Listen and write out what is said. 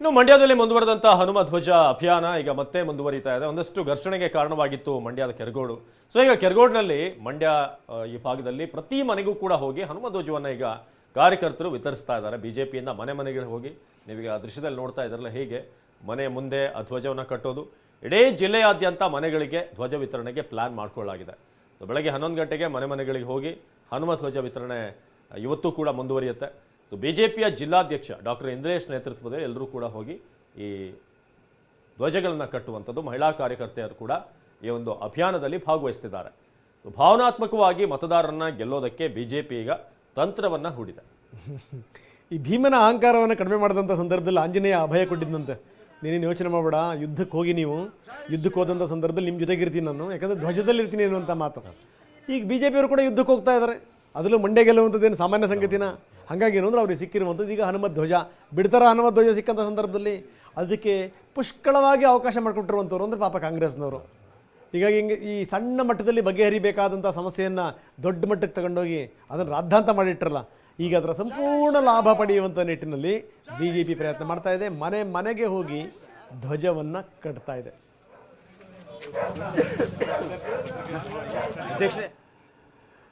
ಇನ್ನು ಮಂಡ್ಯದಲ್ಲಿ ಮುಂದುವರೆದಂತಹ ಹನುಮ ಧ್ವಜ ಅಭಿಯಾನ ಈಗ ಮತ್ತೆ ಮುಂದುವರಿತಾ ಇದೆ. ಒಂದಷ್ಟು ಘರ್ಷಣೆಗೆ ಕಾರಣವಾಗಿತ್ತು ಮಂಡ್ಯದ ಕೆರಗೋಡು. ಸೊ ಈಗ ಕೆರಗೋಡಿನಲ್ಲಿ ಮಂಡ್ಯ ಈ ಭಾಗದಲ್ಲಿ ಪ್ರತಿ ಮನೆಗೂ ಕೂಡ ಹೋಗಿ ಹನುಮ ಧ್ವಜವನ್ನು ಈಗ ಕಾರ್ಯಕರ್ತರು ವಿತರಿಸ್ತಾ ಇದ್ದಾರೆ. ಬಿಜೆಪಿಯಿಂದ ಮನೆ ಮನೆಗೆ ಹೋಗಿ ನೀವೀಗ ಆ ದೃಶ್ಯದಲ್ಲಿ ನೋಡ್ತಾ ಇದ್ದಾರಲ್ಲ, ಹೇಗೆ ಮನೆ ಮುಂದೆ ಆ ಧ್ವಜವನ್ನು ಕಟ್ಟೋದು, ಇಡೀ ಜಿಲ್ಲೆಯಾದ್ಯಂತ ಮನೆಗಳಿಗೆ ಧ್ವಜ ವಿತರಣೆಗೆ ಪ್ಲಾನ್ ಮಾಡ್ಕೊಳ್ಳಲಾಗಿದೆ. ಸೊ ಬೆಳಗ್ಗೆ 11 ಗಂಟೆಗೆ ಮನೆ ಮನೆಗಳಿಗೆ ಹೋಗಿ ಹನುಮ ಧ್ವಜ ವಿತರಣೆ ಇವತ್ತು ಕೂಡ ಮುಂದುವರಿಯುತ್ತೆ. ಸೊ ಬಿಜೆಪಿಯ ಜಿಲ್ಲಾಧ್ಯಕ್ಷ ಡಾಕ್ಟರ್ ಇಂದ್ರೇಶ್ ನೇತೃತ್ವದಲ್ಲಿ ಎಲ್ಲರೂ ಕೂಡ ಹೋಗಿ ಈ ಧ್ವಜಗಳನ್ನು ಕಟ್ಟುವಂಥದ್ದು, ಮಹಿಳಾ ಕಾರ್ಯಕರ್ತೆಯರು ಕೂಡ ಈ ಒಂದು ಅಭಿಯಾನದಲ್ಲಿ ಭಾಗವಹಿಸ್ತಿದ್ದಾರೆ. ಸೊ ಭಾವನಾತ್ಮಕವಾಗಿ ಮತದಾರರನ್ನ ಗೆಲ್ಲೋದಕ್ಕೆ ಬಿಜೆಪಿ ಈಗ ತಂತ್ರವನ್ನು ಹೂಡಿದೆ. ಈ ಭೀಮನ ಅಹಂಕಾರವನ್ನು ಕಡಿಮೆ ಮಾಡಿದಂಥ ಸಂದರ್ಭದಲ್ಲಿ ಆಂಜನೇಯ ಅಭಯ ಕೊಟ್ಟಿದ್ದಂತೆ, ನೀನೇನು ಯೋಚನೆ ಮಾಡಬೇಡ, ಯುದ್ಧಕ್ಕೆ ಹೋಗಿ ನೀವು ಯುದ್ಧಕ್ಕೆ ಹೋದಂಥ ಸಂದರ್ಭದಲ್ಲಿ ನಿಮ್ಮ ಜೊತೆಗಿರ್ತೀನಿ ನಾನು, ಯಾಕಂದರೆ ಧ್ವಜದಲ್ಲಿ ಇರ್ತೀನಿ ಅನ್ನುವಂಥ ಮಾತು. ಈಗ ಬಿ ಜೆ ಪಿಯವರು ಕೂಡ ಯುದ್ಧಕ್ಕೆ ಹೋಗ್ತಾ ಇದ್ದಾರೆ, ಅದರಲ್ಲೂ ಮಂಡ್ಯ ಗೆಲ್ಲುವಂಥದ್ದೇನು ಸಾಮಾನ್ಯ ಸಂಗತಿನ. ಹಾಗಾಗಿ ಏನು ಅಂದರೆ ಅವ್ರಿಗೆ ಸಿಕ್ಕಿರುವಂಥದ್ದು ಈಗ ಹನುಮ ಧ್ವಜ ಬಿಡ್ತಾರ. ಹನುಮ ಧ್ವಜ ಸಿಕ್ಕಂಥ ಸಂದರ್ಭದಲ್ಲಿ ಅದಕ್ಕೆ ಪುಷ್ಕಳವಾಗಿ ಅವಕಾಶ ಮಾಡಿಕೊಟ್ಟಿರುವಂಥವ್ರು ಅಂದರೆ ಪಾಪ ಕಾಂಗ್ರೆಸ್ನವರು. ಹೀಗಾಗಿ ಹಿಂಗೆ ಈ ಸಣ್ಣ ಮಟ್ಟದಲ್ಲಿ ಬಗೆಹರಿಬೇಕಾದಂಥ ಸಮಸ್ಯೆಯನ್ನು ದೊಡ್ಡ ಮಟ್ಟಕ್ಕೆ ತಗೊಂಡೋಗಿ ಅದನ್ನು ರಾದ್ಧಾಂತ ಮಾಡಿಟ್ರಲ್ಲ, ಈಗ ಅದರ ಸಂಪೂರ್ಣ ಲಾಭ ಪಡೆಯುವಂಥ ನಿಟ್ಟಿನಲ್ಲಿ ಬಿ ಜೆ ಪಿ ಪ್ರಯತ್ನ ಮಾಡ್ತಾ ಇದೆ. ಮನೆ ಮನೆಗೆ ಹೋಗಿ ಧ್ವಜವನ್ನು ಕಟ್ತಾ ಇದೆ.